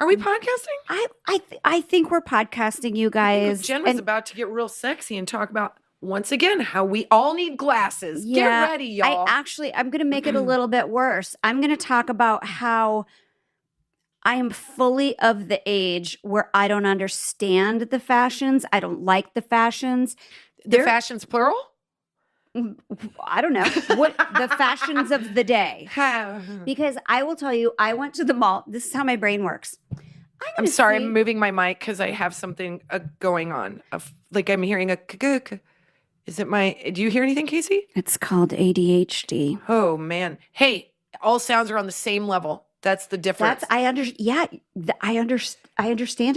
Are we podcasting? I think we're podcasting, you guys. Jen was about to get real sexy and talk about, once again, how we all need glasses. Yeah, Get ready, y'all. I'm going to make it a little bit worse. I'm going to talk about how I am fully of the age where I don't understand the fashions. I don't like the fashions. The fashions plural? I don't know. What the fashions of the day. Because I will tell you, I went to the mall. This is how my brain works. I'm sorry, I'm moving my mic because I have something going on. Like I'm hearing a Is it my, do you hear anything, Casey? It's called ADHD. Oh, man. Hey, all sounds are on the same level. That's the difference. I understand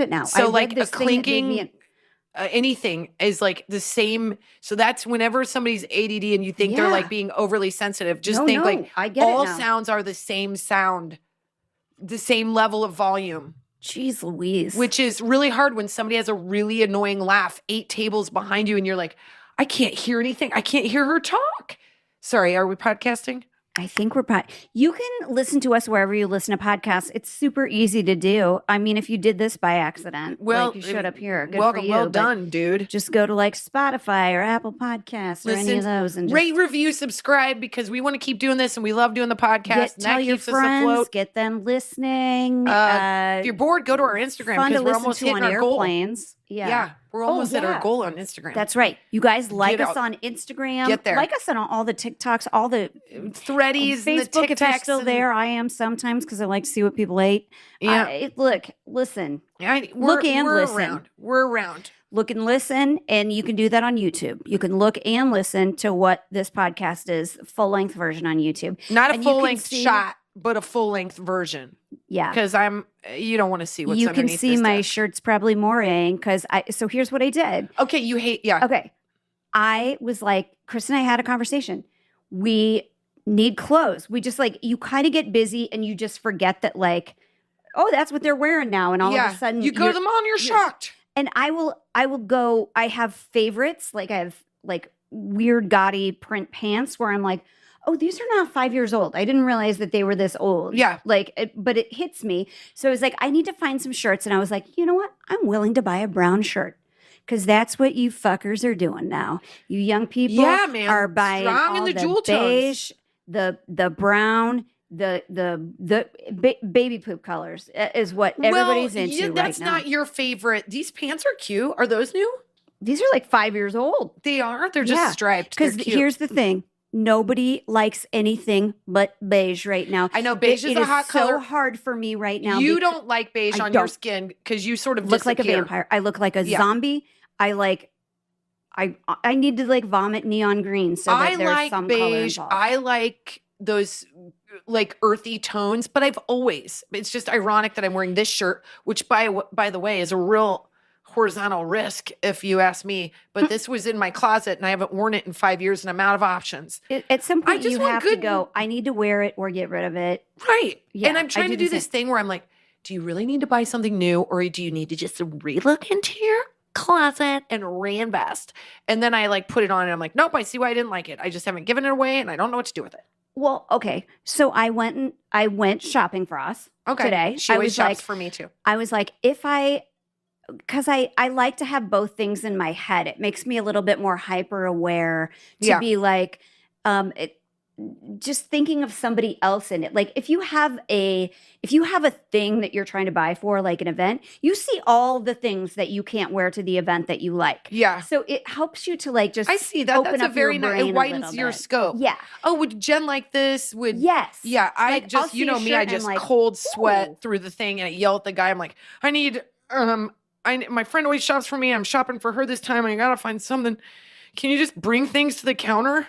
it now. So like a clinking, anything is like the same. So that's whenever somebody's ADD and you think they're like being overly sensitive, just think like all sounds are the same sound, the same level of volume. Jeez Louise. Which is really hard when somebody has a really annoying laugh 8 tables behind you and you're like, I can't hear anything. I can't hear her talk. Sorry, are we podcasting? I think we're You can listen to us wherever you listen to podcasts. It's super easy to do. I mean, if you did this by accident, like you showed up here. Good for you. Well done, dude. Just go to like Spotify or Apple Podcasts or any of those and just rate, review, subscribe because we want to keep doing this and we love doing the podcast. Tell your friends, get them listening. If you're bored, go to our Instagram because we're almost hitting our goal. Yeah, we're almost at our goal on Instagram. That's right. You guys like us on Instagram. Get there. Like us on all the TikToks, all the Threadies, Facebook. And the if you're still there, I am sometimes because I like to see what people ate. Yeah. Listen. Look and listen. We're around. Look and listen, and you can do that on YouTube. You can look and listen to what this podcast is, full-length version on YouTube. Not a full-length shot, but a full-length version. Yeah. Because you don't want to see what's underneath. You can see my desk. shirt's probably mooring because so here's what I did. Okay, Okay. I was like, Chris and I had a conversation. We need clothes. We just you kind of get busy and you just forget that oh, that's what they're wearing now. And all of a sudden you go to the mall and you're shocked. And I will go, I have favorites. I have weird gaudy print pants where I'm like, oh, these are not 5 years old. I didn't realize that they were this old. Yeah. But it hits me. So I was like, I need to find some shirts. And I was like, you know what? I'm willing to buy a brown shirt. Because that's what you fuckers are doing now. You young people are buying all the beige, the brown, the baby poop colors is what everybody's into right now. That's not your favorite. These pants are cute. Are those new? These are 5 years old. They are? They're just striped. Because here's the thing. Nobody likes anything but beige right now. I know beige is a hot color. It's so hard for me right now. You don't like beige on your skin because you sort of look like a vampire. I look like a zombie. I need to vomit neon green so that there's some color involved. I like those earthy tones, but it's just ironic that I'm wearing this shirt, which by the way is a real horizontal risk if you ask me, but this was in my closet and I haven't worn it in 5 years and I'm out of options. At some point you have to go, I need to wear it or get rid of it. Right. Yeah, and I'm trying to do this thing where I'm like, do you really need to buy something new or do you need to just re-look into your closet and reinvest? And then I put it on and I'm like, nope, I see why I didn't like it. I just haven't given it away and I don't know what to do with it. Well, okay. So I went shopping for us today. She always shops for me too. I was like, because I like to have both things in my head. It makes me a little bit more hyper aware to be just thinking of somebody else in it. If you have a thing that you're trying to buy for an event, you see all the things that you can't wear to the event that you like. Yeah. So it helps you to just I see that. open That's up a very your nice. It widens a your bit. scope. Yeah. Oh, would Jen like this? Yes. Yeah. I I'll just see you know a me. shirt I and just I'm cold sweat ooh. through the thing and I yell at the guy. I'm like, I need my friend always shops for me. I'm shopping for her this time. I gotta find something. Can you just bring things to the counter?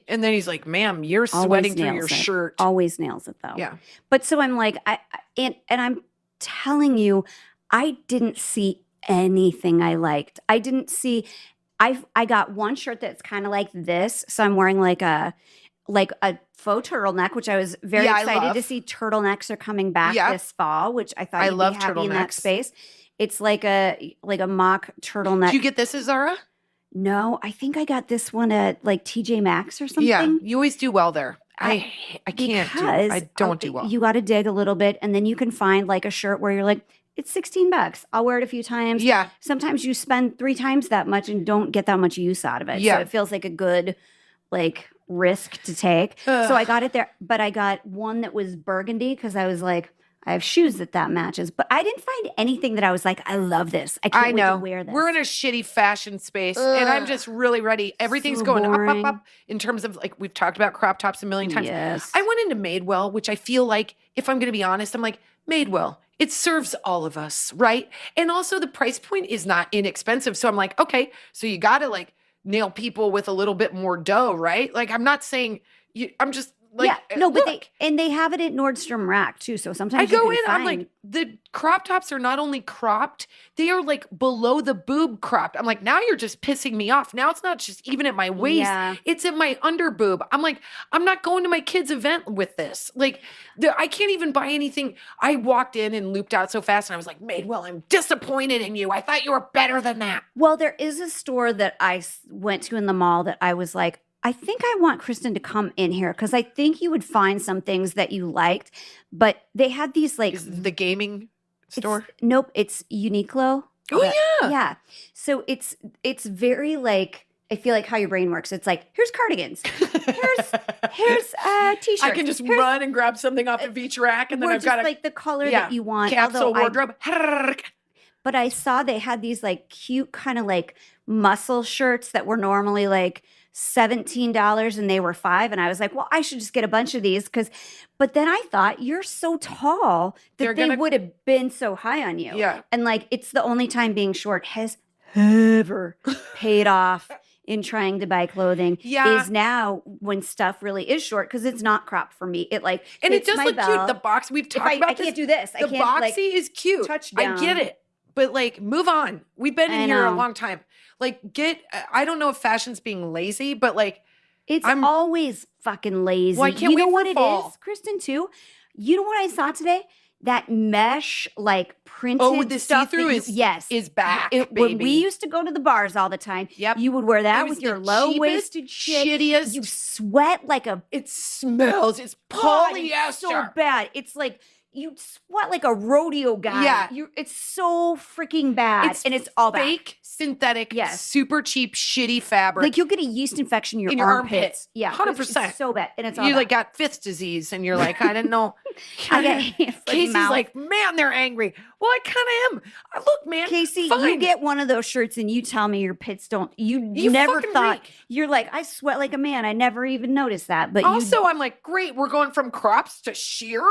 And then he's like, ma'am, you're sweating through your shirt. Always nails it though. Yeah. But so I'm like, and I'm telling you, I didn't see anything I liked. I didn't see, I got one shirt that's kind of like this. So I'm wearing a faux turtleneck, which I was very excited to see. Turtlenecks are coming back this fall, which I thought you'd be happy in that space. It's like a mock turtleneck. Did you get this at Zara? No, I think I got this one at TJ Maxx or something. Yeah, you always do well there. I can't do. Because I don't do well. You got to dig a little bit, and then you can find like a shirt where you're like, it's $16. I'll wear it a few times. Yeah. Sometimes you spend 3 times that much and don't get that much use out of it. Yeah. So it feels like a good like risk to take. So I got it there, but I got one that was burgundy because I was like, I have shoes that matches, but I didn't find anything that I was like, I love this. I can't wait to wear this. We're in a shitty fashion space, and I'm just really ready. Everything's So going boring. up in terms of like we've talked about crop tops a million times. Yes. I went into Madewell, which I feel like, if I'm going to be honest, I'm like, Madewell, it serves all of us, right? And also the price point is not inexpensive. So I'm like, okay, so you got to like nail people with a little bit more dough, right? Like I'm not saying I'm just like, yeah, no, but look, they have it at Nordstrom Rack too. So sometimes I you go can in, I'm find- like, the crop tops are not only cropped, they are like below the boob cropped. I'm like, now you're just pissing me off. Now it's not just even at my waist, Yeah. it's at my under boob. I'm like, I'm not going to my kid's event with this. Like, I can't even buy anything. I walked in and looped out so fast, and I was like, Madewell, I'm disappointed in you. I thought you were better than that. Well, there is a store that I went to in the mall that I was like, I think I want Kristin to come in here because I think you would find some things that you liked. But they had these like Is it the gaming store? Nope, it's Uniqlo. Oh, yeah. Yeah. So it's very like, I feel like how your brain works. It's like, here's cardigans. Here's t-shirts. I can just run and grab something off of each rack, and then I've got like the color that you want. capsule wardrobe. But I saw they had these like cute kind of like muscle shirts that were normally like $17 and they were $5. And I was like, well, I should just get a bunch of these but then I thought, you're so tall that they would have been so high on you. Yeah. And like, it's the only time being short has ever paid off in trying to buy clothing. Yeah. Is now when stuff really is short because it's not cropped for me. It like, and it does look belt. cute. The box, we've talked about I can't do this. The boxy is cute. Touchdown. I get it. But like, move on. We've been in here a long time. Like, I don't know if fashion's being lazy, but like, it's always fucking lazy. Well, I can't wait know for what fall. It is, Kristin, too? You know what I saw today? That mesh, like printed the stuff see-through is back, baby. When we used to go to the bars all the time, you would wear that with your low-waisted shit. Shittiest. You sweat like a... It smells. It's polyester. It's so bad. It's like... You sweat like a rodeo guy. Yeah. It's so freaking bad. And it's all fake, synthetic, super cheap, shitty fabric. Like you'll get a yeast infection in your armpits. Yeah. 100%. It's so bad. And it's all you like got Fifth's disease and you're like, I didn't know. Casey's like, man, they're angry. Well, I kind of am. Look, man. Casey, fine. you get one of those shirts and you tell me your pits don't. You never thought. You're like, I sweat like a man. I never even noticed that. But also, I'm like, great. We're going from crops to sheer.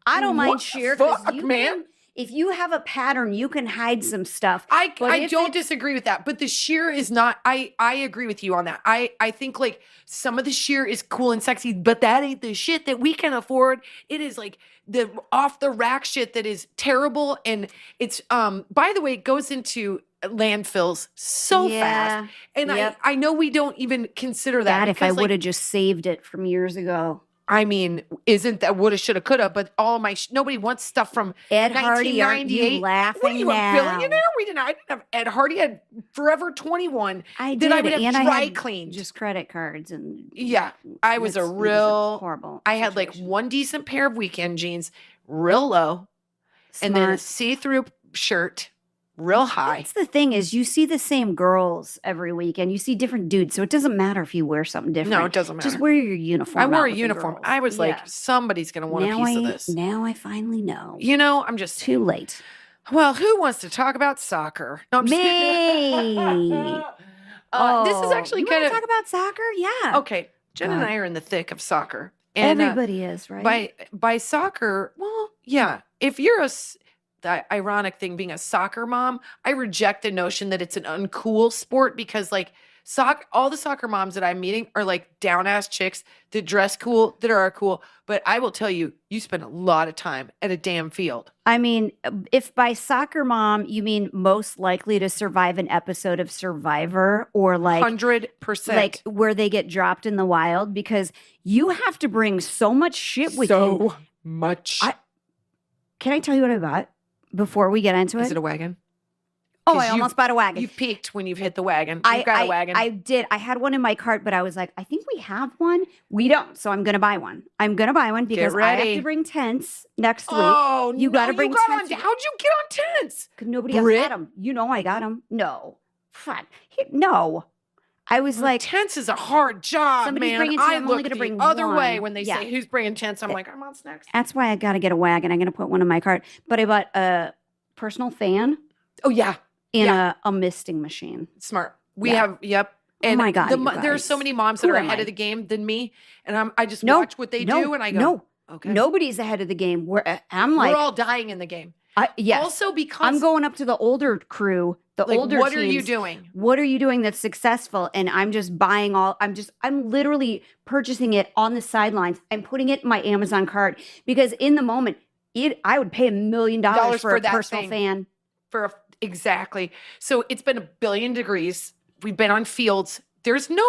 I don't mind sheer. Fuck, man. If you have a pattern, you can hide some stuff. I don't disagree with that, but the sheer is not. I agree with you on that. I think like some of the sheer is cool and sexy, but that ain't the shit that we can afford. It is like the off the rack shit that is terrible, and it's by the way, it goes into landfills so fast, and I know we don't even consider that. If I would have just saved it from years ago. I mean, isn't that woulda, shoulda, coulda? But all my nobody wants stuff from Ed Hardy. Aren't you laughing What are you, now? a billionaire? I didn't have Ed Hardy. I had Forever 21. I did. That I would have and dry I had cleaned. Just credit cards and I was a real horrible. I had like one decent pair of weekend jeans, real low, and then a see-through shirt. Real high. That's the thing is you see the same girls every week and you see different dudes. So it doesn't matter if you wear something different. No, it doesn't matter. Just wear your uniform. I wore a uniform. I was like, somebody's going to want a piece of this. Now I finally know. You know, I'm just too late. Well, who wants to talk about soccer? No, I'm just Me. This is actually kind of talk about soccer. Yeah. Okay. Jen and I are in the thick of soccer. And, everybody is, right? By soccer, well, yeah. If you're the ironic thing being a soccer mom, I reject the notion that it's an uncool sport because like all the soccer moms that I'm meeting are like down ass chicks that dress cool, that are cool. But I will tell you, you spend a lot of time at a damn field. I mean, if by soccer mom, you mean most likely to survive an episode of Survivor or like 100%. Like where they get dropped in the wild because you have to bring so much shit with you. So much. Can I tell you what I bought? Before we get into it. Is it a wagon? Oh, I almost bought a wagon. You've peaked when you've hit the wagon. You've got a wagon. I did. I had one in my cart, but I was like, I think we have one. We don't. So I'm going to buy one. I'm going to buy one because I have to bring tents next week. Oh, you got to bring tents. How'd you get on tents? Because nobody else had them. You know I got them. No. Fuck. No. I was like, tents is a hard job, somebody's man. bringing tents. I'm only going to bring other one. way when they say who's bringing tents. I'm like, I'm on snacks. That's why I got to get a wagon. I'm going to put one in my cart. But I bought a personal fan. Oh, yeah. And a misting machine. Smart. We have, yep. And oh my God, there are so many moms that are ahead of the game than me. And I just watch what they do and I go, no, okay. Nobody's ahead of the game. I'm like, we're all dying in the game. Yes. Also because I'm going up to the older crew, older what teams. Are you doing? What are you doing that's successful? And I'm just buying I'm literally purchasing it on the sidelines. I'm putting it in my Amazon cart because in the moment, I would pay $1 million for a personal fan. Exactly. So it's been 1 billion degrees. We've been on fields. There's no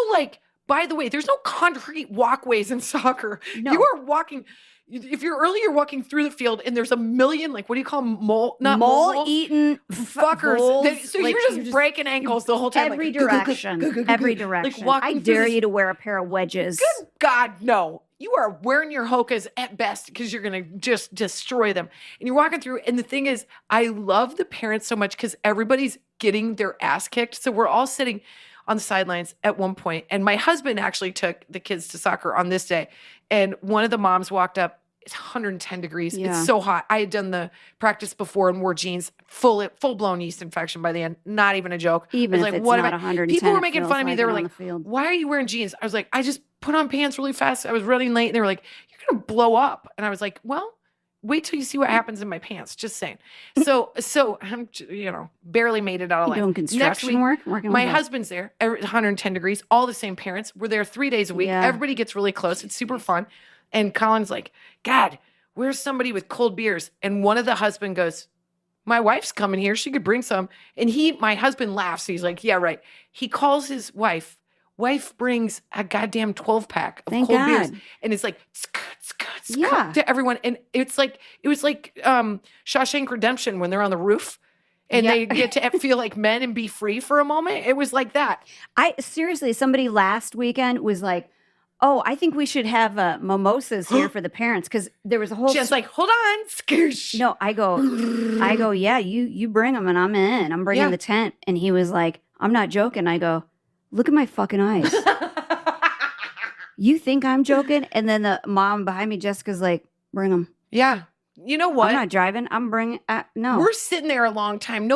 by the way, there's no concrete walkways in soccer. No. You are walking. If you're early, you're walking through the field and there's a million, what do you call them? Mole-eating fuckers. So you're just breaking ankles the whole time. Every direction. Every direction. I dare you to wear a pair of wedges. Good God, no. You are wearing your Hokas at best because you're going to just destroy them. And you're walking through. And the thing is, I love the parents so much because everybody's getting their ass kicked. So we're all sitting on the sidelines at one point. And my husband actually took the kids to soccer on this day. And one of the moms walked up. It's 110 degrees. Yeah. It's so hot. I had done the practice before and wore jeans, full blown yeast infection by the end. Not even a joke. Even if it's not 110, people were making fun of me. They were like, "Why are you wearing jeans?" I was like, "I just put on pants really fast. I was running late." And they were like, "You're gonna blow up." And I was like, "Well, wait till you see what happens in my pants." Just saying. So I'm barely made it out alive. Doing construction work. My husband's there. 110 degrees. All the same parents. We're there 3 days a week. Yeah. Everybody gets really close. It's super fun. And Colin's like, "God, where's somebody with cold beers?" And one of the husband goes, "My wife's coming here. She could bring some." And my husband laughs. He's like, "Yeah, right." He calls his wife. Wife brings a goddamn 12-pack of cold beers. And it's like, to everyone. And it was like Shawshank Redemption when they're on the roof. And they get to feel like men and be free for a moment. It was like that. Seriously, somebody last weekend was like, "Oh, I think we should have mimosas here for the parents," because there was a whole. Just like, hold on, skoosh. No, I go, yeah, you bring them and I'm in. I'm bringing the tent, and he was like, "I'm not joking." I go, "Look at my fucking eyes." You think I'm joking? And then the mom behind me, Jessica's like, "Bring them." Yeah. You know what? I'm not driving. I'm bringing. No, we're sitting there a long time.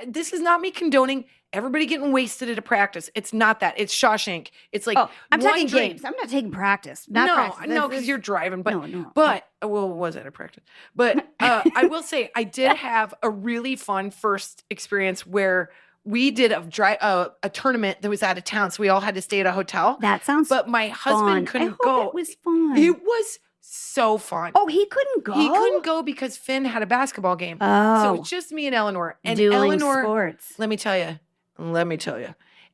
This is not me condoning everybody getting wasted at a practice. It's not that. It's Shawshank. It's like, I'm taking games. I'm not taking practice. No, because you're driving. But was it a practice? But I will say I did have a really fun first experience where we did a tournament that was out of town, so we all had to stay at a hotel. That sounds. But my husband couldn't go. It was fun. It was so fun. Oh, he couldn't go? He couldn't go because Finn had a basketball game. Oh. So it's just me and Eleanor. And Dueling Eleanor, sports. Let me tell you.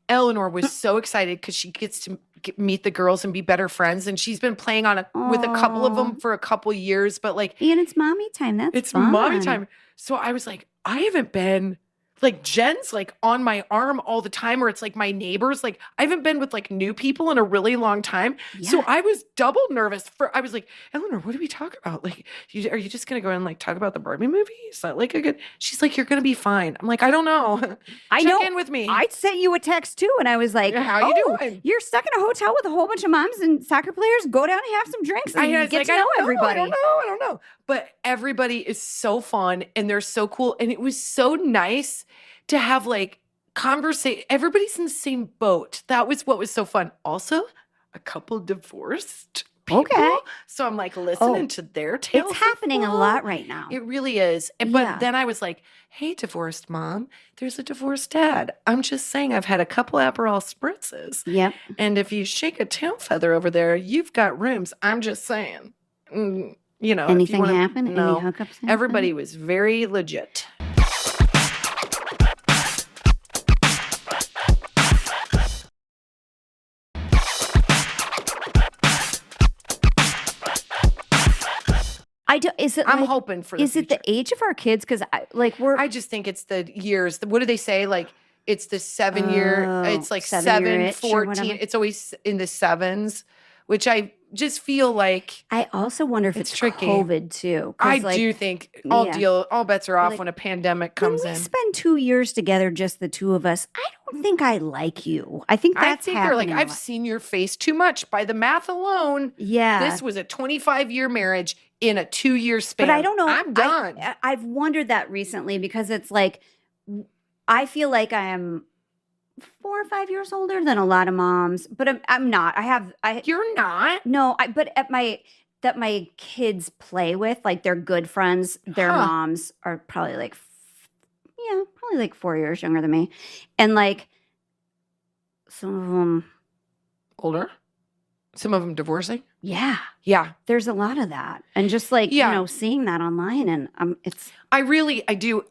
Eleanor was so excited because she gets to meet the girls and be better friends. And she's been playing with a couple of them for a couple years. But and it's mommy time. It's fun. Mommy time. So I was like, I haven't been... Jen's on my arm all the time, or it's my neighbors. I haven't been with new people in a really long time. Yeah. So I was double nervous I was like, "Eleanor, what do we talk about? Are you just going to go and talk about the Barbie movie? Is that a good?" She's like, "You're going to be fine." I'm like, "I don't know." Check in with me. I sent you a text too. And I was like, "How you doing? You're stuck in a hotel with a whole bunch of moms and soccer players. Go down and have some drinks and get to know everybody." I don't know. But everybody is so fun and they're so cool. And it was so nice to have conversation. Everybody's in the same boat. That was what was so fun. Also, a couple divorced people. Okay. So I'm listening to their tales. It's happening a lot right now. It really is. But then I was like, "Hey, divorced mom, there's a divorced dad. I'm just saying I've had a couple Aperol spritzes. Yep. And if you shake a tail feather over there, you've got rooms. I'm just saying." Anything happen? No. Any hookups happen? Everybody was very legit. Is it I'm like, hoping for the is it the future. age of our kids? Because I just think it's the years. What do they say? Like it's the 7 year. It's like 7 year 7, itch or 14. whatever. It's always in the sevens, which I just feel like I also wonder if it's it's tricky. COVID too. I 'Cause, like, do think yeah. all bets are off Like, when a pandemic when comes we in. spend 2 years together, just the two of us, I don't think I like you. I think I that's think we're like, happening. I've seen your face too much. By the math alone, Yeah. this was a 25-year marriage in a 2-year span. But I don't know. I'm done. I've wondered that recently because it's like, I feel like I am 4 or 5 years older than a lot of moms, but I'm not. You're not. No, but that my kids play with, like they're good friends, their Huh. moms are probably like, probably like 4 years younger than me. And like some of them, Older. Some of them divorcing. yeah, Yeah. there's a lot of that. And just like, Yeah. seeing that online and it's, I do.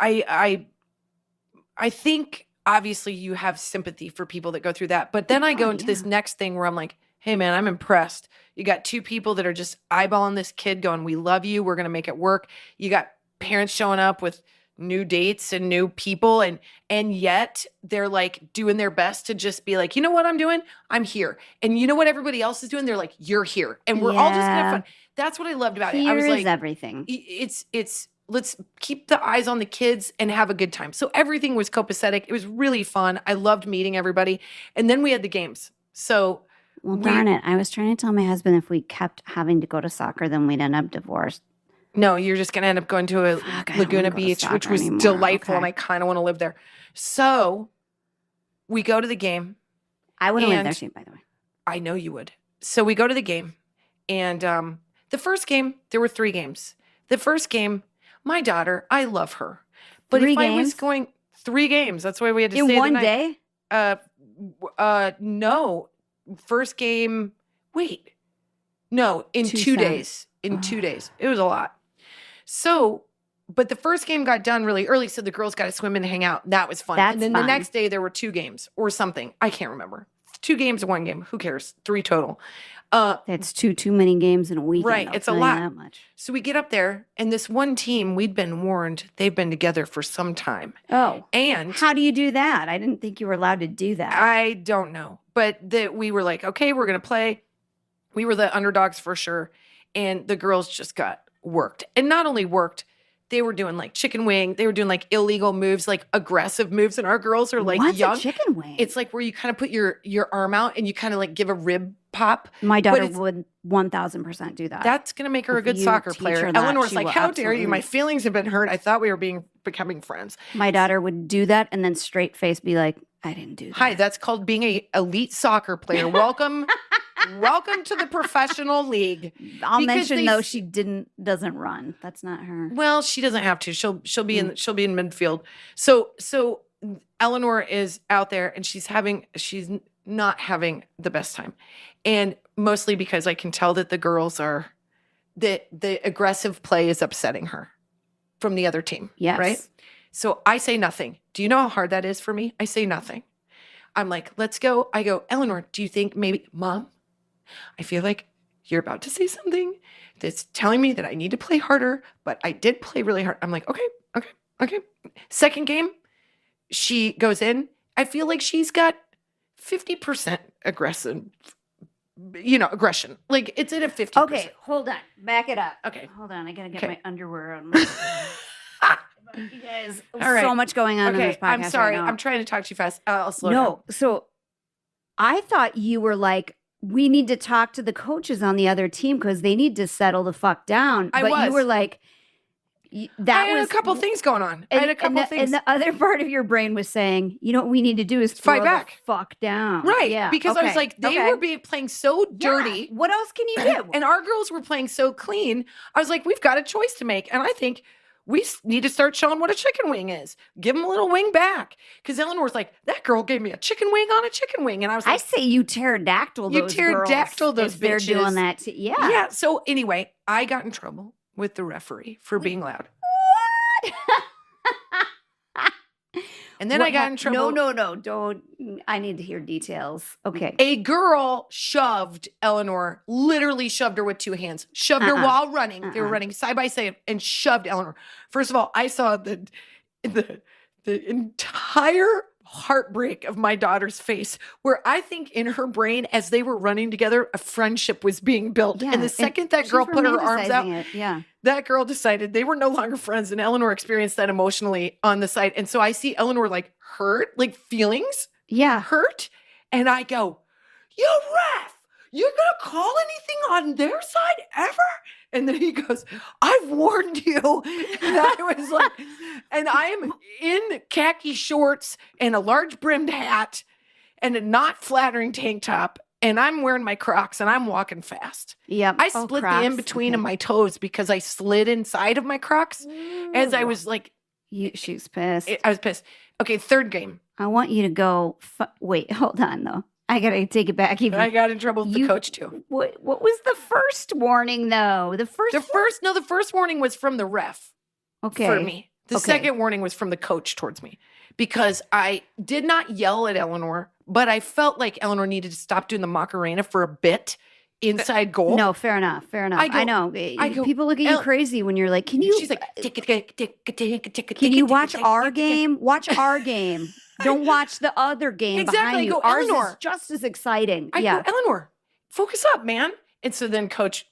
I think obviously you have sympathy for people that go through that. But then I go into this next thing where I'm like, hey man, I'm impressed. You got two people that are just eyeballing this kid going, we love you. We're going to make it work. You got parents showing up with new dates and new people. And yet they're like doing their best to just be like, you know what I'm doing? I'm here. And you know what everybody else is doing? They're like, you're here. And we're all just going to have fun. That's what I loved about it. I was like, everything. It's let's keep the eyes on the kids and have a good time. So everything was copacetic. It was really fun. I loved meeting everybody. And then we had the games. So well, darn it. I was trying to tell my husband if we kept having to go to soccer, then we'd end up divorced. No, you're just going to end up going to a Laguna Beach, which was delightful. And I kind of want to live there. So we go to the game. I would have lived there too, by the way. I know you would. So we go to the game. And the first game, there were 3 games. The first game, my daughter, I love her. But if I was going 3 games, that's why we had to stay in one day? No. First game, wait. No, in 2 days. In 2 days. It was a lot. So, but the first game got done really early, so the girls got to swim and hang out. That was fun. That's and then fun. The next day there were 2 games or something. I can't remember. 2 games or 1 game. Who cares? 3 total. That's too many games in a weekend. Right. It's a lot. That much. So we get up there, and this one team, we'd been warned, they've been together for some time. Oh. And how do you do that? I didn't think you were allowed to do that. I don't know. But we were like, okay, we're going to play. We were the underdogs for sure. And the girls just got worked. And not only worked, they were doing like chicken wing. They were doing like illegal moves, like aggressive moves. And our girls are like What's young. A chicken wing? It's like where you kind of put your arm out and you kind of like give a rib pop. My daughter would 1,000% do that. That's going to make her a good soccer player. Eleanor's like, how dare you? My feelings have been hurt. I thought we were becoming friends. My daughter would do that and then straight face be like, I didn't do that. Hi, that's called being a elite soccer player. Welcome. Welcome to the professional league. I'll mention though she doesn't run. That's not her. Well, she doesn't have to. She'll be in midfield. So Eleanor is out there and she's not having the best time. And mostly because I can tell that the girls are the aggressive play is upsetting her from the other team. Yes. Right? So I say nothing. Do you know how hard that is for me? I say nothing. I'm like, let's go. I go, Eleanor, do you think maybe, Mom, I feel like you're about to say something that's telling me that I need to play harder, but I did play really hard. I'm like, okay. Second game, she goes in. I feel like she's got 50% aggression. Like it's at a 50%. Okay, hold on. Back it up. Okay. Hold on. I got to get my underwear on. You guys, all right. So much going on in this podcast. I'm sorry. Right now. I'm trying to talk too fast. I'll slow down. No, so I thought you were like, we need to talk to the coaches on the other team because they need to settle the fuck down. But you were like, I had a couple things going on. I had a couple things. And the other part of your brain was saying, you know what we need to do is fight back. The fuck down. Right. Yeah. Because I was like, they were playing so dirty. Yeah. What else can you do? And our girls were playing so clean. I was like, we've got a choice to make. And I think we need to start showing what a chicken wing is. Give them a little wing back. Because Eleanor's like, that girl gave me a chicken wing on a chicken wing. And I was like, I say you pterodactyl those pterodactyl those bitches. They're doing that. Yeah. Yeah. So anyway, I got in trouble with the referee for being loud. What? And then What I got in trouble. No, don't. I need to hear details. Okay. A girl shoved Eleanor, literally shoved her with 2 hands, shoved her while running. They were running side by side and shoved Eleanor. First of all, I saw the entire heartbreak of my daughter's face, where I think in her brain, as they were running together, a friendship was being built. Yeah, and the second that girl put her arms out, that girl decided they were no longer friends. And Eleanor experienced that emotionally on the side. And so I see Eleanor like hurt, like feelings hurt. And I go, you ref, you're going to call anything on their side ever? And then he goes, I've warned you. And I was like, and I am in khaki shorts and a large brimmed hat and a not flattering tank top. And I'm wearing my Crocs and I'm walking fast. Yeah. I split the in-between of my toes because I slid inside of my Crocs as I was like. She was pissed. I was pissed. Okay, third game. I want you to go. Wait, hold on though. I gotta take it back. Even I got in trouble with the coach too. What was the first warning though? The first warning was from the ref. Okay. For me. The second warning was from the coach towards me because I did not yell at Eleanor, but I felt like Eleanor needed to stop doing the Macarena for a bit inside goal. No, fair enough. I know. People look at you crazy when you're like, can you? She's like, can you watch our game? Watch our game. Don't watch the other game behind you. Ours is just as exciting. I go, Eleanor, focus up, man. And so then coach,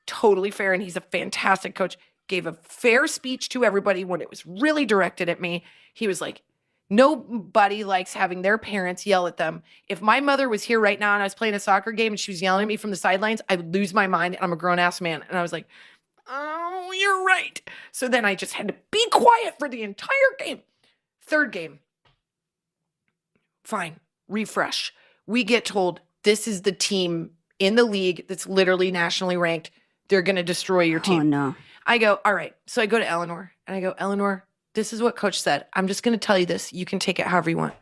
totally fair, and he's a fantastic coach, gave a fair speech to everybody when it was really directed at me. He was like, nobody likes having their parents yell at them. If my mother was here right now and I was playing a soccer game and she was yelling at me from the sidelines, I would lose my mind. And I'm a grown-ass man. And I was like, oh, you're right. So then I just had to be quiet for the entire game. Third game. Fine. Refresh. We get told this is the team in the league that's literally nationally ranked. They're going to destroy your team. Oh, no. I go, all right. So I go to Eleanor and I go, Eleanor, this is what coach said. I'm just going to tell you this. You can take it however you want.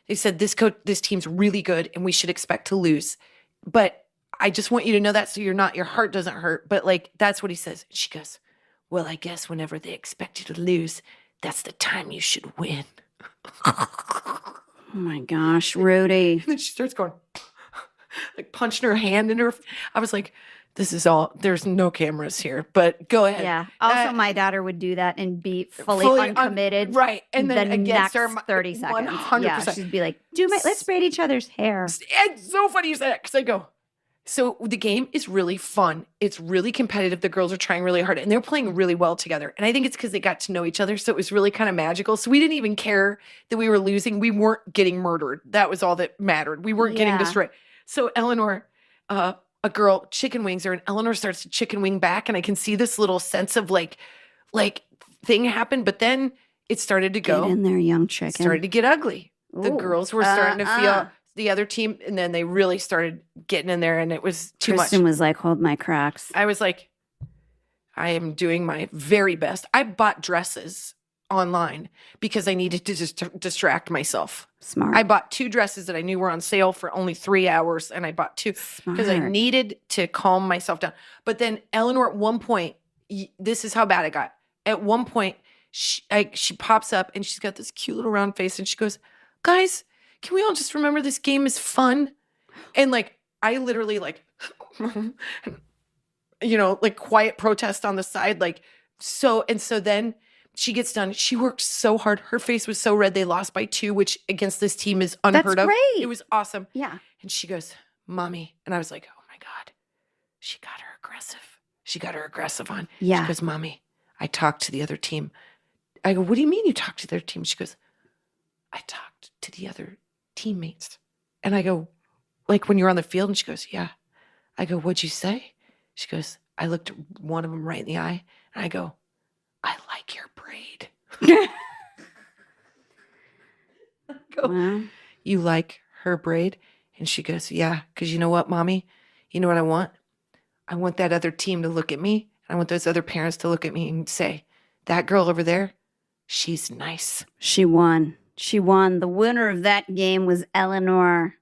They said this team's really good and we should expect to lose. But I just want you to know that so your heart doesn't hurt. But like, that's what he says. She goes, well, I guess whenever they expect you to lose, that's the time you should win. Oh my gosh, Rudy. And then she starts going, like punching her hand in her. I was like, this is all, there's no cameras here, but go ahead. Yeah. Also, my daughter would do that and be fully uncommitted. Right. And then the against next her 30 seconds. 100%. Yeah, she'd be like, let's braid each other's hair. It's so funny you say that because I go, so the game is really fun. It's really competitive. The girls are trying really hard and they're playing really well together. And I think it's because they got to know each other. So it was really kind of magical. So we didn't even care that we were losing. We weren't getting murdered. That was all that mattered. We weren't getting destroyed. So Eleanor, a girl chicken wings her and Eleanor starts to chicken wing back. And I can see this little sense of like thing happen. But then it started to go. Get in there, young chicken. Started to get ugly. The girls were starting to feel the other team, and then they really started getting in there, and it was too much. Kristin was like, hold my Crocs. I was like, I am doing my very best. I bought dresses online because I needed to just distract myself. Smart. I bought 2 dresses that I knew were on sale for only 3 hours, and I bought 2 because I needed to calm myself down. But then Eleanor, at one point, this is how bad it got. At one point, she pops up, and she's got this cute little round face, and she goes, guys, can we all just remember this game is fun? And like, I literally like, like quiet protest on the side. Like, so then she gets done. She worked so hard. Her face was so red. They lost by 2, which against this team is unheard of. That's great. It was awesome. Yeah. And she goes, Mommy. And I was like, oh my God, she got her aggressive on. Yeah. She goes, Mommy, I talked to the other team. I go, what do you mean you talked to their team? She goes, I talked to the other teammates. And I go, like when you're on the field? And she goes, yeah. I go, what'd you say? She goes, I looked one of them right in the eye. And I go, I like your braid. I go, well, you like her braid? And she goes, yeah. Because you know what, Mommy? You know what I want? I want that other team to look at me. I want those other parents to look at me and say, that girl over there, she's nice. She won. She won. The winner of that game was Eleanor.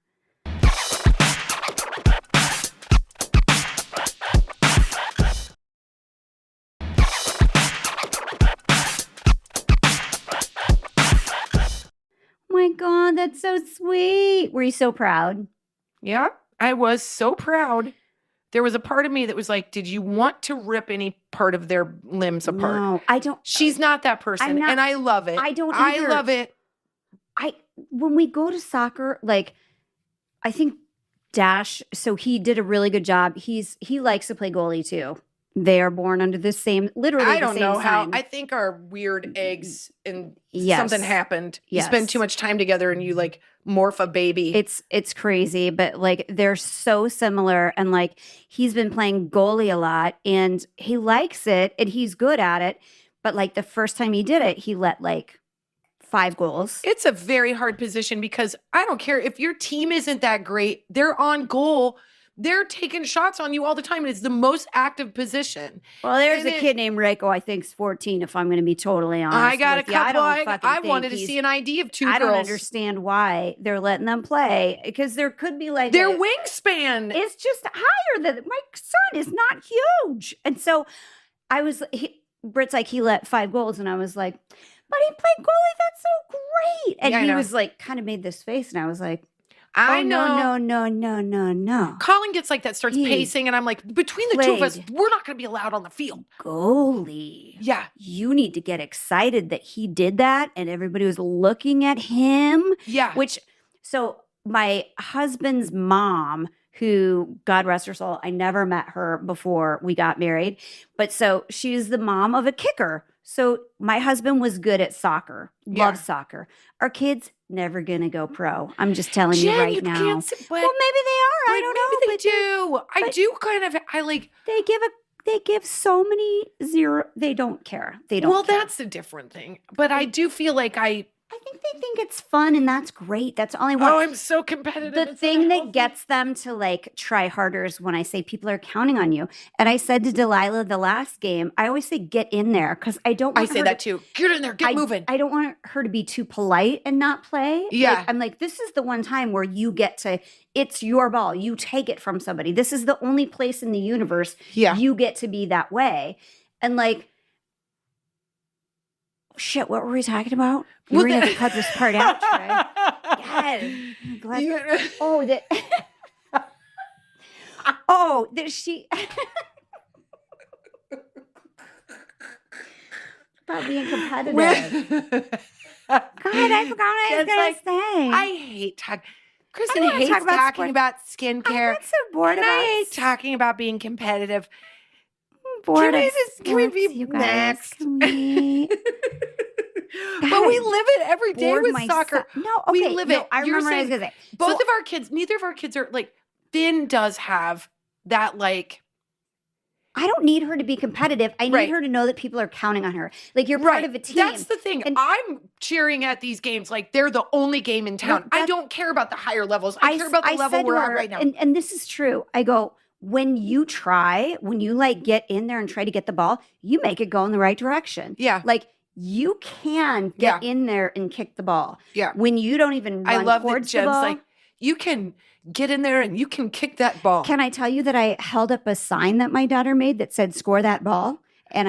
That's so sweet. Were you so proud? Yeah, I was so proud. There was a part of me that was like, did you want to rip any part of their limbs apart? No, I don't. She's not that person, not- and I love it. I don't I either. love it. When we go to soccer, like, I think Dash, so he did a really good job. He likes to play goalie too. They are born under the same, literally I the don't same know how. sign. I think our weird eggs and Yes. something happened. You Yes. spend too much time together and you like morph a baby. It's crazy, but like they're so similar, and like he's been playing goalie a lot and he likes it and he's good at it. But like the first time he did it, he let like 5 goals. It's a very hard position because I don't care if your team isn't that great, they're on goal. They're taking shots on you all the time. And it's the most active position. Well, there's And a kid named Reiko, I think, is 14, if I'm going to be totally honest. I got a with you. I couple. don't fucking I think wanted to he's- see an ID of 2 I girls. don't understand why they're letting them play, because there could be like Their wingspan. it's just higher than my son is not huge. And so Britt's like, he let 5 goals, and I was like, but he played goalie. That's so great. And Yeah, I he know. was like, kind of made this face, and I was like, I oh, know. no. Colin gets like that, starts He pacing, and I'm like, between the two of us, played. we're not going to be allowed on the field. Goalie. Yeah. You need to get excited that he did that, and everybody was looking at him. Yeah. So my husband's mom, who, God rest her soul, I never met her before we got married, but so she's the mom of a kicker. So my husband was good at soccer, loves soccer. Our kids never gonna go pro. I'm just telling you right now. Can't say, but, Well, maybe they are. I don't know. Maybe they do. I do kind of. I like. They give so many zero. They don't care. They don't. Well, care. that's a different thing. But I do feel like I think they think it's fun, and that's great. That's all I want. Oh, I'm so competitive. The It's thing that unhealthy. gets them to like try harder is when I say people are counting on you. And I said to Delilah the last game, I always say get in there, because I don't. I Want say her that to, too. Get in there. Get moving. I don't want her to be too polite and not play. Yeah. Like, I'm like, this is the one time where you get to. It's your ball. You take it from somebody. This is the only place in the universe you get to be that way. And like. Shit, what were we talking about? We're going to have to cut this part out, Trey. Yes. I'm glad- Oh, that. Oh, that she. About being competitive. God, I forgot what I was going to say. I hate talking. Kristen wanna hates talk about talking sport. about I skincare. get so bored And about I hate talking about being competitive. bored Can we of just- can we sports, be you guys? next? Can we? But we live it every day Bored with my soccer. son- No, okay. We live no, it. I You're remember what I was saying going to say. Both of our kids, neither of our kids are like, Finn does have that like. I don't need her to be competitive. I need her to know that people are counting on her. Like, you're part of a team. That's the thing. And- I'm cheering at these games like they're the only game in town. I don't care about the higher levels. I care about the level said we're to at her, right now. And this is true. I go, when you like get in there and try to get the ball, you make it go in the right direction. Yeah. Like, you can get in there and kick the ball. Yeah. When you don't even run I love that towards the Jen's ball. like, you can get in there and you can kick that ball. Can I tell you that I held up a sign that my daughter made that said, score that ball? And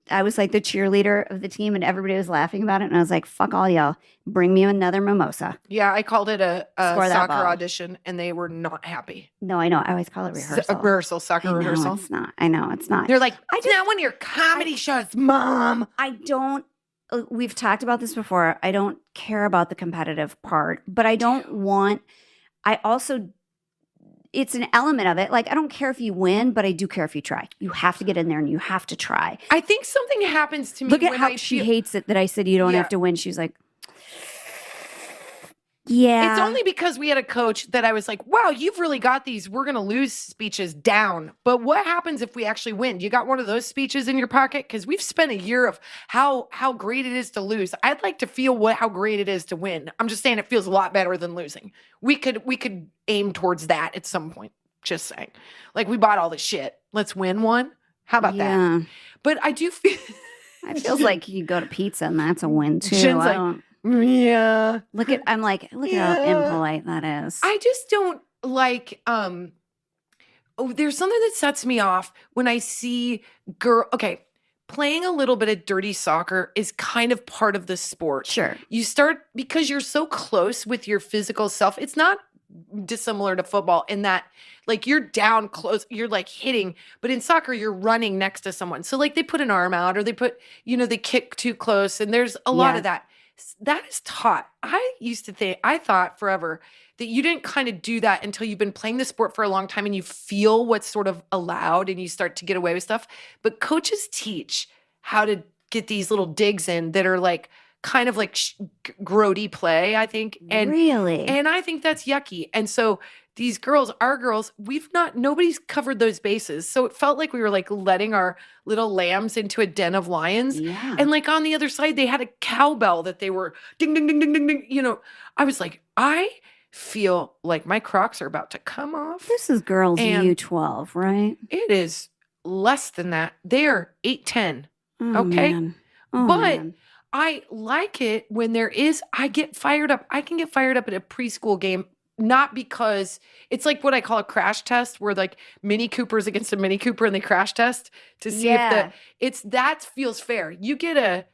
I was like the cheerleader of the team, and everybody was laughing about it. And I was like, fuck all y'all. Bring me another mimosa. Yeah, I called it a Score that soccer ball. audition, and they were not happy. No, I know. I always call it rehearsal. Soccer I know rehearsal. it's not. I know it's not. They're like, it's not one of your comedy shows, Mom. I don't. We've talked about this before. I don't care about the competitive part, but I don't want. I also. It's an element of it. Like, I don't care if you win, but I do care if you try. You have to get in there and you have to try. I think something happens to me. Look at when how I she feel- hates it that I said you don't Yeah. have to win. She was like, yeah. It's only because we had a coach that I was like, wow, you've really got these we're going to lose speeches down. But what happens if we actually win? You got one of those speeches in your pocket? Because we've spent a year of how great it is to lose. I'd like to feel how great it is to win. I'm just saying it feels a lot better than losing. We could aim towards that at some point. Just saying. Like, we bought all the shit. Let's win one. How about that? But I do feel... It feels like you go to pizza and that's a win too. Jen's I like, don't yeah. look at how impolite that is. I just don't like there's something that sets me off when I see playing a little bit of dirty soccer is kind of part of the sport. Sure. You start because you're so close with your physical self. It's not dissimilar to football in that like you're down close, you're like hitting, but in soccer you're running next to someone. So like they put an arm out or they put, they kick too close and there's a lot of that. That is taught. I thought forever that you didn't kind of do that until you've been playing the sport for a long time and you feel what's sort of allowed and you start to get away with stuff. But coaches teach how to get these little digs in that are like kind of like grody play, I think. And really? And I think that's yucky. And so these girls, our girls, nobody's covered those bases. So it felt like we were like letting our little lambs into a den of lions. Yeah. And like on the other side, they had a cowbell that they were ding, ding, ding, ding, ding, ding. I was like, I feel like my Crocs are about to come off. This is girls U12, right? It is less than that. They're 8'10". Oh, okay. Man. Oh, but man. I like it when I get fired up. I can get fired up at a preschool game, not because it's like what I call a crash test where like Mini Cooper's against a Mini Cooper and they crash test to see if that feels fair. You get an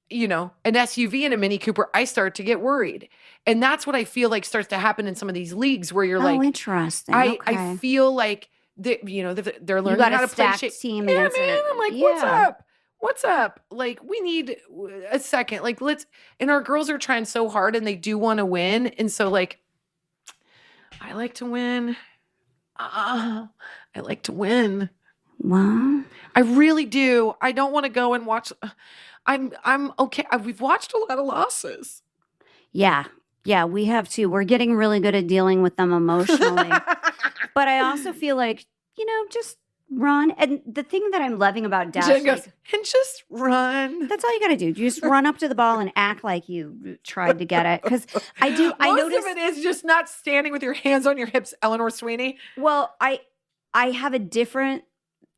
SUV and a Mini Cooper, I start to get worried. And that's what I feel like starts to happen in some of these leagues where you're like, interesting. I feel like they're learning how to play team. Yeah, man. I'm like, what's up? What's up? Like, we need a second. Like, and our girls are trying so hard and they do want to win. And so, like, I like to win. I like to win. Wow. I really do. I don't want to go and watch. I'm okay. We've watched a lot of losses. Yeah. Yeah, we have too. We're getting really good at dealing with them emotionally. But I also feel like, just run. And the thing that I'm loving about Dash Jen goes, and just run. That's all you got to do. You just run up to the ball and act like you tried to get it. Because I notice Most of it is just not standing with your hands on your hips, Eleanor Sweeney. Well, I have a different,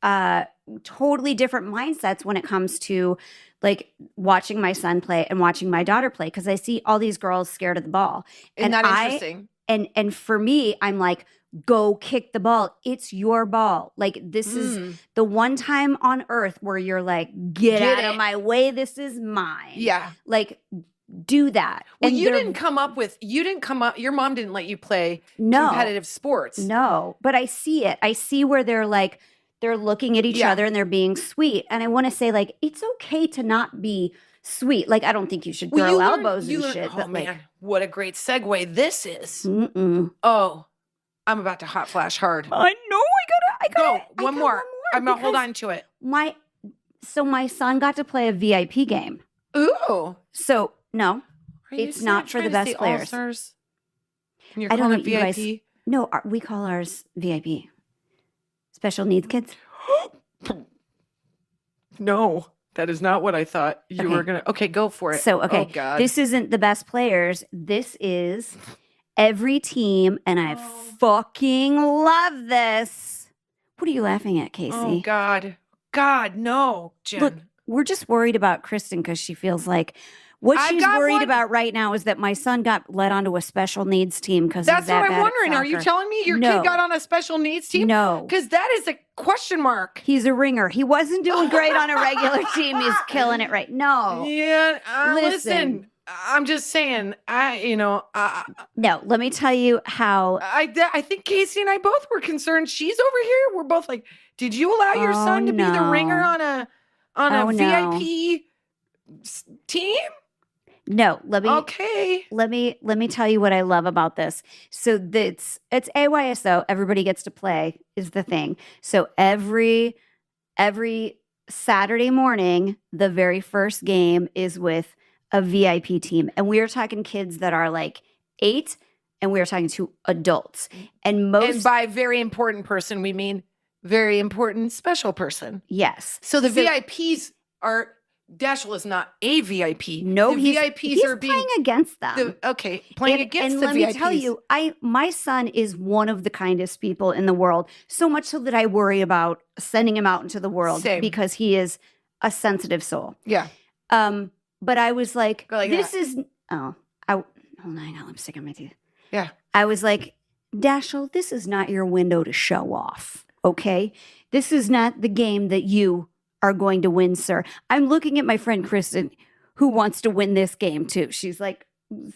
totally different mindsets when it comes to like watching my son play and watching my daughter play. Because I see all these girls scared of the ball. Isn't that interesting? And for me, I'm like, go kick the ball. It's your ball. Like this is the one time on earth where you're like, get out of my way. This is mine. Yeah. Like do that. Well, your mom didn't let you play competitive sports. No, but I see it. I see where they're looking at each other and they're being sweet. And I want to say like, it's okay to not be sweet. Like, I don't think you should throw elbows and shit. Oh man, what a great segue this is. Mm-mm. Oh, I'm about to hot flash hard. I know. I gotta go. One more. I'm gonna hold on to it. My son got to play a VIP game. Ooh. So no, it's not for the best players. All-Stars? And you're calling it VIP? You guys, no, we call ours VIP. Special needs kids. No, that is not what I thought you were gonna. Okay, go for it. So oh, God. This isn't the best players. This is every team, and I fucking love this. What are you laughing at, Casey? Oh, God, no, Jen. Look, we're just worried about Kristin because she feels like what she's worried about right now is that my son got led onto a special needs team because that's what I'm wondering. Are you telling me your kid got on a special needs team? No, because that is a question mark. He's a ringer. He wasn't doing great on a regular team. He's killing it right. No, yeah. Listen. I'm just saying, no, let me tell you how. I think Casey and I both were concerned. She's over here. We're both like, did you allow your son to be the ringer on a VIP team? No, let me tell you what I love about this. So it's AYSO. Everybody gets to play is the thing. So every Saturday morning, the very first game is with a VIP team. And we are talking kids that are like 8 and we are talking to adults. And by very important person, we mean very important special person. Yes. So the VIPs are, Dashel is not a VIP. No, the VIPs are playing against them. Playing against the VIPs. And let me tell you, my son is one of the kindest people in the world. So much so that I worry about sending him out into the world because he is a sensitive soul. Yeah. But I was like this that. is hold on, I got lipstick on my teeth. Yeah. I was like, Dashel, this is not your window to show off. Okay. This is not the game that you are going to win, sir. I'm looking at my friend Kristin, who wants to win this game too. She's like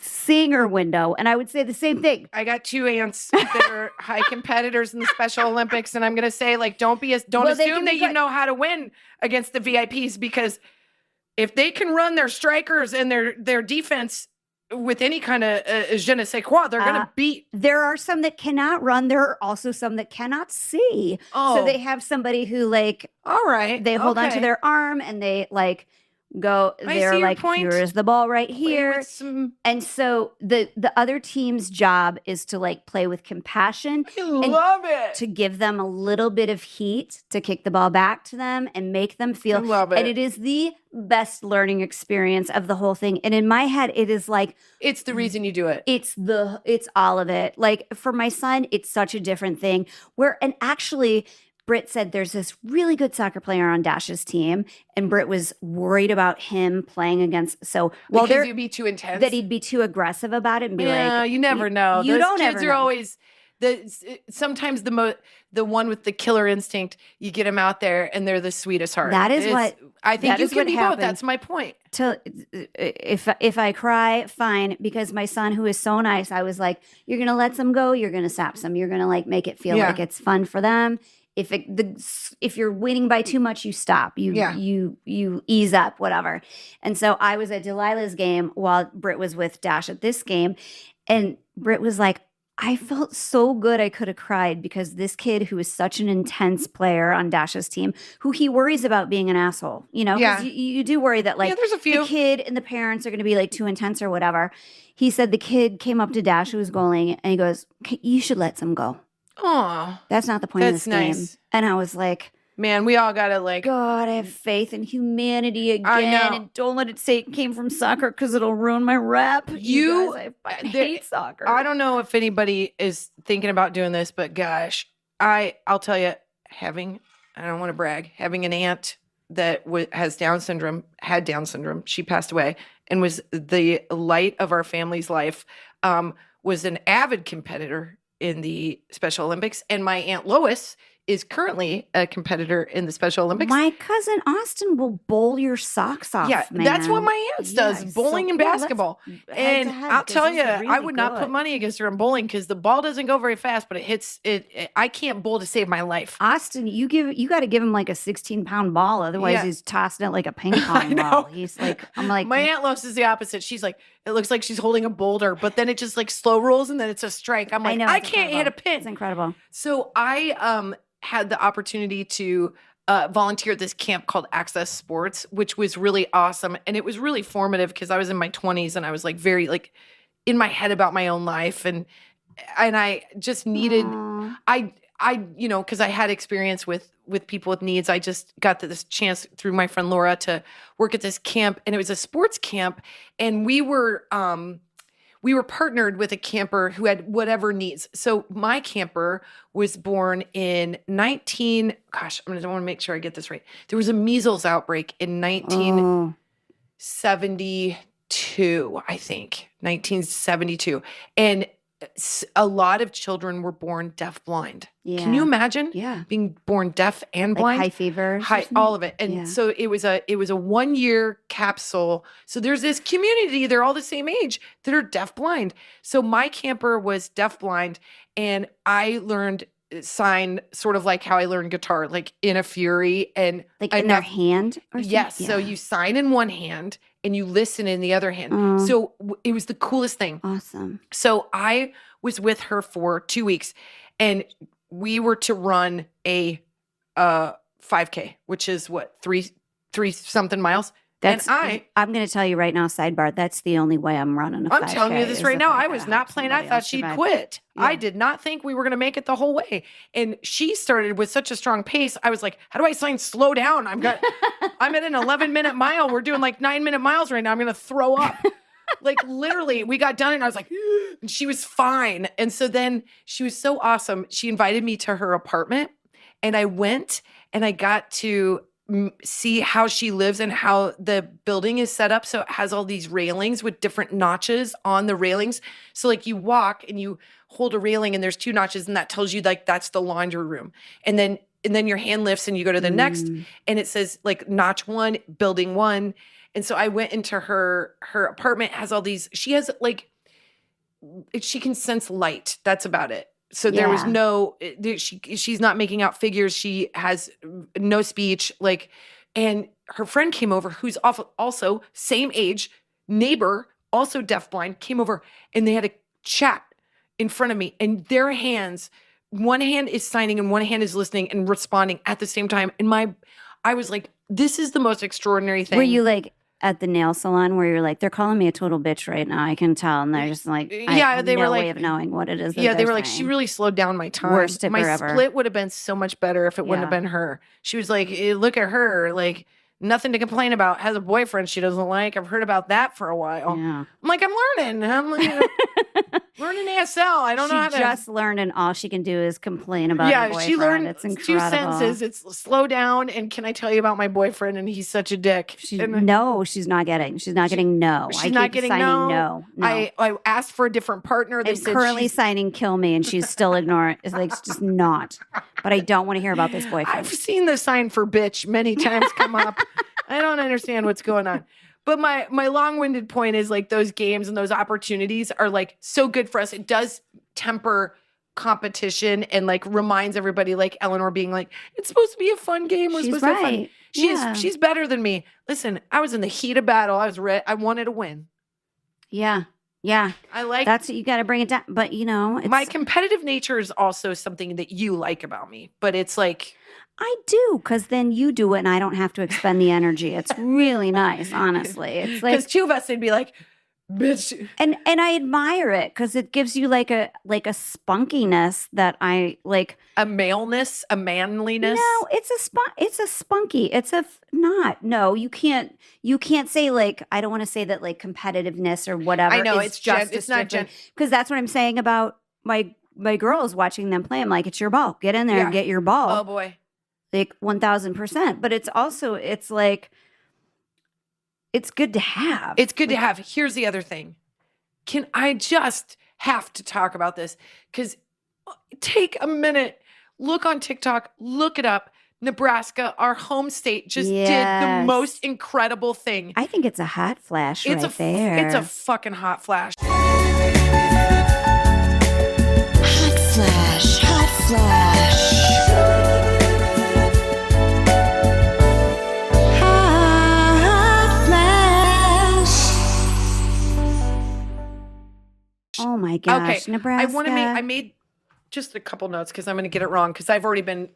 seeing her window, and I would say the same thing. I got two aunts that are high competitors in the Special Olympics, and I'm going to say, like, don't Well, they assume can that be you good. know how to win against the VIPs, because if they can run their strikers and their defense with any kind of je ne sais quoi, they're going to beat. There are some that cannot run. There are also some that cannot see. So they have somebody who like, all right, they hold onto their arm and they like go, they're like, here is the ball right here. And so the other team's job is to like play with compassion. I love it. To give them a little bit of heat, to kick the ball back to them and make them feel. I love it. And it is the best learning experience of the whole thing. And in my head, it is like, it's the reason you do it. It's all of it. Like for my son, it's such a different thing and actually Britt said there's this really good soccer player on Dash's team, and Britt was worried about him playing against. Because he'd be too intense, that he'd be too aggressive about it, and be like, you never know. You Those don't kids ever are know. always sometimes the one with the killer instinct. You get them out there, and they're the sweetest heart. That is what I think. You can be both. happened. That's my point. If I cry, fine, because my son, who is so nice, I was like, you're gonna let some go, you're gonna sap some, you're gonna like make it feel like it's fun for them. If you're winning by too much, you stop. You ease up, whatever. And so I was at Delilah's game while Britt was with Dash at this game, and Britt was like, I felt so good I could have cried, because this kid who is such an intense player on Dash's team, who he worries about being an asshole, because you do worry that like there's a few. The kid and the parents are going to be like too intense or whatever. He said the kid came up to Dash, who was goaling, and he goes, you should let some go. Oh, that's not the point of this game. And I was like, man, we all gotta like, God, have faith in humanity again. I know. And don't let it say it came from soccer, because it'll ruin my rep. You guys, I hate soccer. I don't know if anybody is thinking about doing this, but gosh, I'll tell you, I don't want to brag, having an aunt that had Down syndrome. She passed away and was the light of our family's life. Was an avid competitor in the Special Olympics, and my Aunt Lois is currently a competitor in the Special Olympics. My cousin Austin will bowl your socks off. Yeah, man. that's what my aunt does, bowling and basketball. And I'll tell you, really I would not put money against her in bowling, because the ball doesn't go very fast, but it hits it. I can't bowl to save my life. Austin, you got to give him like a 16-pound ball, otherwise he's tossing it like a ping pong ball. He's like, I'm like, my Aunt Lois is the opposite. She's like, it looks like she's holding a boulder, but then it just like slow rolls and then it's a strike. I'm like, I can't hit a pin. It's incredible. So I had the opportunity to volunteer at this camp called Access Sports, which was really awesome. And it was really formative, because I was in my 20s and I was like very like in my head about my own life. And I just needed, because I had experience with people with needs. I just got this chance through my friend Laura to work at this camp, and it was a sports camp. And we were partnered with a camper who had whatever needs. So my camper was born in I want to make sure I get this right. There was a measles outbreak in 1972, I think, 1972. And a lot of children were born deafblind. Yeah. Can you imagine? Yeah. Being born deaf and blind, like high fever, all of it. And so it was a 1-year capsule. So there's this community, they're all the same age, that are deafblind. So my camper was deafblind, and I learned sign sort of like how I learned guitar, like in a fury, and like in their hand or something? Yes. Yeah. So you sign in one hand and you listen in the other hand. So it was the coolest thing. Awesome. So I was with her for 2 weeks, and we were to run a 5K, which is what, three something miles. I'm going to tell you right now, sidebar, that's the only way I'm running a 5K. I'm telling you this right now. I was not playing. I thought she'd quit. Yeah. I did not think we were going to make it the whole way. And she started with such a strong pace. I was like, how do I slow down? I'm at an 11-minute mile. We're doing like 9-minute miles right now. I'm going to throw up. Like literally, we got done and I was like, and she was fine. And so then she was so awesome. She invited me to her apartment, and I went and I got to see how she lives and how the building is set up. So it has all these railings with different notches on the railings. So like you walk and you hold a railing and there's 2 notches, and that tells you like that's the laundry room. And then and then your hand lifts and you go to the next, and it says like notch 1, building 1. And so I went into her apartment, has all these, she has like, she can sense light. That's about it. So there was no, she's not making out figures. She has no speech. Like, and her friend came over, who's also same age, neighbor, also deafblind, came over, and they had a chat in front of me, and their hands, one hand is signing and one hand is listening and responding at the same time. And I was like, this is the most extraordinary thing. Were you like at the nail salon where you're like, they're calling me a total bitch right now, I can tell, and they're just like, I have they no were like, way of knowing what it is that they were like, saying. she really slowed down my time. Worst tipper my ever. split would have been so much better if it wouldn't have been her. She was like, look at her, like, nothing to complain about. Has a boyfriend she doesn't like. I've heard about that for a while. Yeah. I'm like, I'm learning. I'm like, learning ASL. I don't know how to. She just learned, and all she can do is complain about her boyfriend. She learned it's 2 incredible. sentences. It's slow down, and can I tell you about my boyfriend? And he's such a dick. No, she's not getting. She's not getting no. She's not getting no. I asked for a different partner. They said currently signing kill me, and she's still ignoring. It's like, it's just not. But I don't want to hear about this boyfriend. I've seen the sign for bitch many times come up. I don't understand what's going on. But my long-winded point is like those games and those opportunities are like so good for us. It does temper competition and like reminds everybody, like Eleanor being like, it's supposed to be a fun game. We're supposed to have fun. She's better than me. Listen, I was in the heat of battle. I wanted to win. Yeah. Yeah. That's you got to bring it down. But you know, my competitive nature is also something that you like about me, but it's like, I do, because then you do it and I don't have to expend the energy. It's really nice, honestly. It's like, because 2 of us, they'd be like, bitch. And I admire it because it gives you like a spunkiness that I like. A maleness, a manliness. No, it's a spunky. It's not. No, you can't say like, I don't want to say that like competitiveness or whatever. I know it's not because that's what I'm saying about my girls watching them play. I'm like, it's your ball. Get in there and get your ball. Oh boy. Like 1000%. But it's like, it's good to have. It's good to have. Here's the other thing. I just have to talk about this because take a minute, look on TikTok, look it up. Nebraska, our home state, just did the most incredible thing. I think it's a hot flash there. It's a fucking hot flash. Hot flash. Oh my gosh, okay. Nebraska. I made just a couple notes because I'm going to get it wrong because I've already been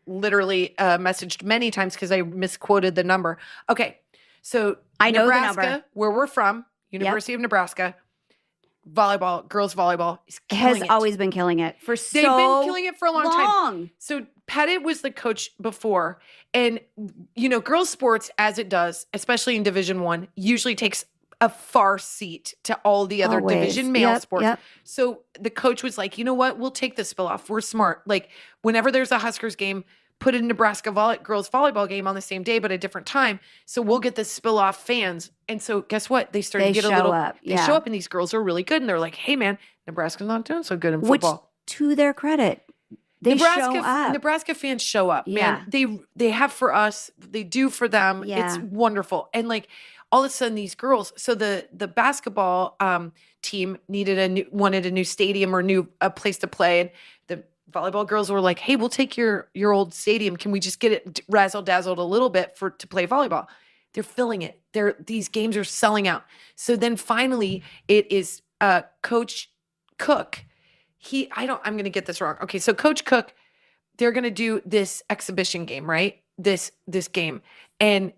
literally messaged many times because I misquoted the number. Okay, so I know Nebraska, the number. Where we're from, University of Nebraska, volleyball, girls volleyball is has always been killing it for They've been killing it for a long time. So Pettit was the coach before, and girls sports as it does, especially in Division I, usually takes a far seat to all the other division male sports. Yep. So the coach was like, you know what? We'll take the spill off. We're smart. Like whenever there's a Huskers game, put a Nebraska girls volleyball game on the same day, but a different time. So we'll get the spill off fans. And so guess what? They started to get a little, they show up and these girls are really good. And they're like, hey man, Nebraska's not doing so good in football. Which to their credit, they show up. Nebraska fans show up, man. They have for us, they do for them. Yeah. It's wonderful. And like, all of a sudden these girls, so the basketball team wanted a new stadium or a place to play. And the volleyball girls were like, hey, we'll take your old stadium. Can we just get it razzle dazzled a little bit to play volleyball? They're filling it. These games are selling out. So then finally it is Coach Cook. I'm going to get this wrong. Okay. So Coach Cook, they're going to do this exhibition game, right? This game. And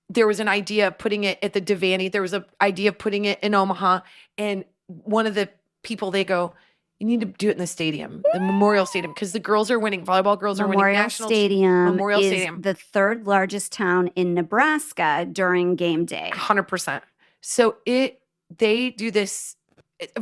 there was an idea of putting it at the Devaney. There was an idea of putting it in Omaha. And one of the people, they go, you need to do it in the stadium, the Memorial Stadium, because the girls are winning. Volleyball girls are winning national. Memorial Stadium is the third largest town in Nebraska during game day. 100%. So they do this.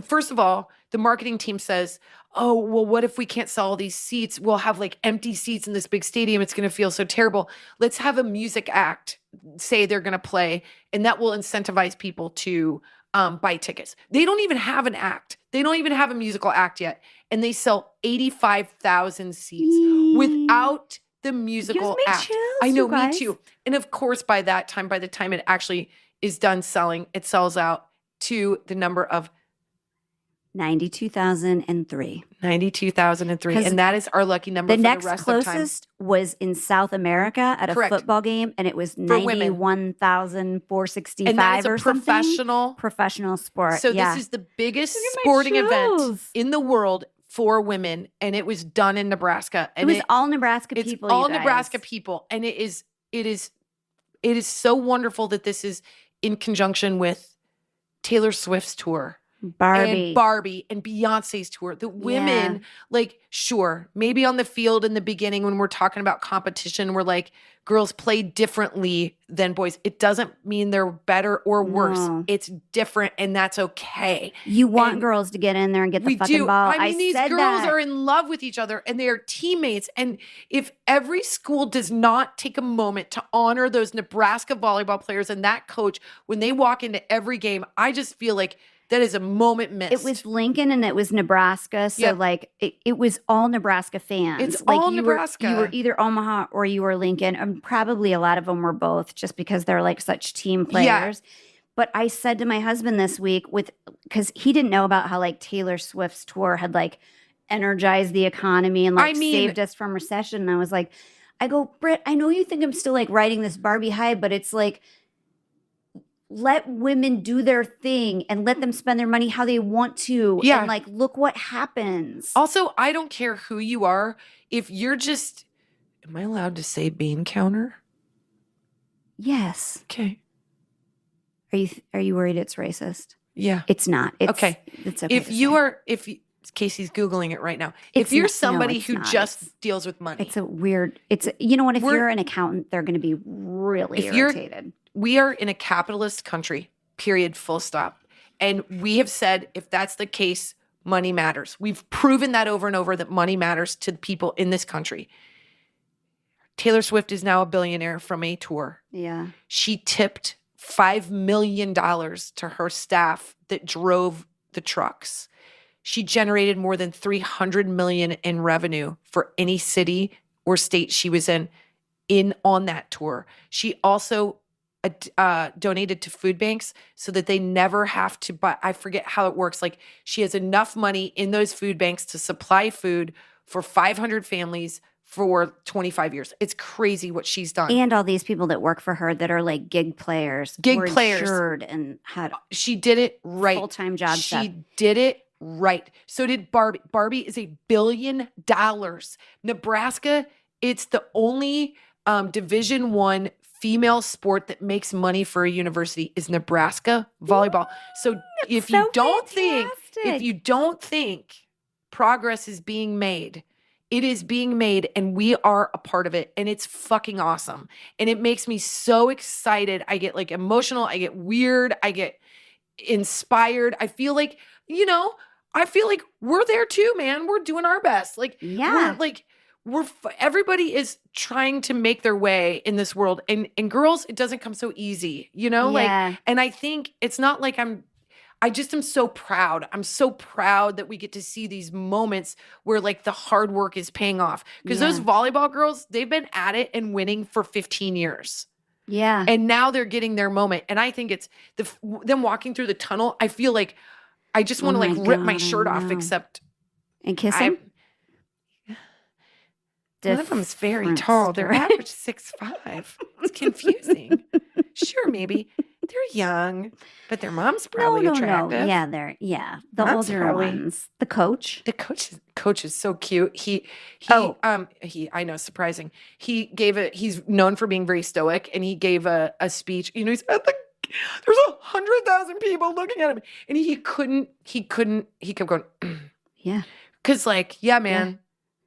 First of all, the marketing team says, oh, well, what if we can't sell all these seats? We'll have like empty seats in this big stadium. It's going to feel so terrible. Let's have a music act say they're going to play, and that will incentivize people to buy tickets. They don't even have an act. They don't even have a musical act yet. And they sell 85,000 seats without the musical me act. chills, I know, you me guys. too. And of course, by the time it actually is done selling, it sells out to the number of 92,003. 92,003. 'Cause And that is our lucky number The for next the rest of time. closest was in South America at a Correct. football game, and it was For women. 91,465 And that is a or something. professional sport. So yeah. this is the biggest Look at my sporting event chills. in the world for women, and it was done in Nebraska. It And was all Nebraska it's people. all you guys. Nebraska people, and it is so wonderful that this is in conjunction with Taylor Swift's tour. Barbie. And Barbie and Beyonce's tour. The women, like, sure, maybe on the field in the beginning when we're talking about competition, we're like, girls play differently than boys. It doesn't mean they're better or worse. No. It's different, and that's okay. You want And girls to get in there and get the We fucking do. ball. I mean, these said girls that. are in love with each other, and they are teammates. And if every school does not take a moment to honor those Nebraska volleyball players and that coach when they walk into every game, I just feel like that is a moment missed. It was Lincoln and it was Nebraska. So Yep. like it was all Nebraska fans. It's like all you Nebraska. You were either Omaha or you were Lincoln. And probably a lot of them were both just because they're like such team players. But I said to my husband this week because he didn't know about how like Taylor Swift's tour had like energized the economy and like saved us from recession. And I was like, I go, Britt, I know you think I'm still like riding this Barbie high, but it's like, let women do their thing and let them spend their money how they want to. Yeah. And like, look what happens. Also, I don't care who you are. If you're just, am I allowed to say bean counter? Yes. Okay. Are you worried it's racist? Yeah. It's not. It's Okay. It's okay. If you are, Casey's Googling it right now. If It's you're not- no, somebody it's who not. just deals with money, It's a weird. You know what? If We're- you're an accountant, they're going to be really If you're- irritated. we are in a capitalist country, period, full stop. And we have said if that's the case, money matters. We've proven that over and over that money matters to the people in this country. Taylor Swift is now a billionaire from a tour. Yeah. She tipped $5 million to her staff that drove the trucks. She generated more than $300 million in revenue for any city or state she was in on that tour. She also donated to food banks so that they never have to buy. I forget how it works. Like she has enough money in those food banks to supply food for 500 families for 25 years. It's crazy what she's done. And all these people that work for her that are like gig players. were insured and had She did it right. full-time jobs. She did it right. So did Barbie. Barbie is $1 billion. Nebraska, it's the only Division I female sport that makes money for a university is Nebraska volleyball. So if you don't think progress is being made, it is being made, and we are a part of it, and it's fucking awesome. And it makes me so excited. I get like emotional, I get weird, I get inspired. I feel like, we're there too, man. We're doing our best. Like, Yeah. everybody is trying to make their way in this world, and girls, it doesn't come so easy, Yeah. and I think it's not like I just am so proud. I'm so proud that we get to see these moments where like the hard work is paying off. Because those Yeah. volleyball girls, they've been at it and winning for 15 years. Yeah. And now they're getting their moment. And I think it's them walking through the tunnel. I feel like I just want to Oh like my rip my God, I shirt off, know. except And kissing? one of them's very tall. They're average 6'5". It's confusing. Sure, maybe. They're young, but their mom's probably attractive. Yeah, the Mom's older probably- ones. The coach. The coach is so cute. I know, surprising. He's known for being very stoic, and he gave a speech. He's at there's 100,000 people looking at him, and he kept going, Yeah. because man,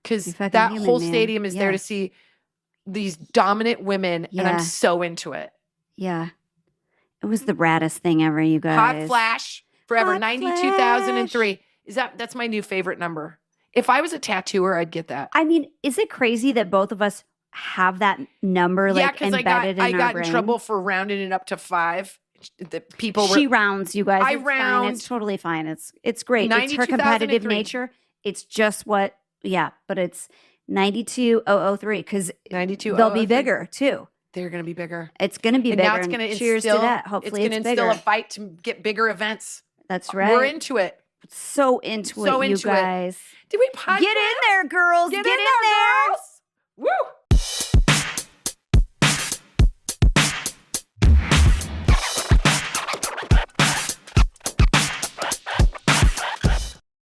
because You're fucking that human, whole man. stadium is there Yeah. to see these dominant women, and Yeah. I'm so into it. Yeah. It was the raddest thing ever, you guys. Hot flash forever, Hot 92,003. That's my new favorite number. If I was a tattooer, I'd get that. I mean, is it crazy that both of us have that number like because embedded I in our got brain? in trouble for rounding it up to 5. The people were She rounds, you guys. I It's round. Fine. It's totally fine. It's great. It's her competitive 92,003. nature. It's just what, but it's 92003 because 92. they'll be bigger too. They're going to be bigger. It's going to be And bigger. now it's going to cheers to instill, that. Hopefully it's it's going to instill bigger. a fight to get bigger events. That's right. We're into it. So into So it, you into it. guys. Did we podcast? Get in there, girls. Get Get in in there, there. girls. Woo!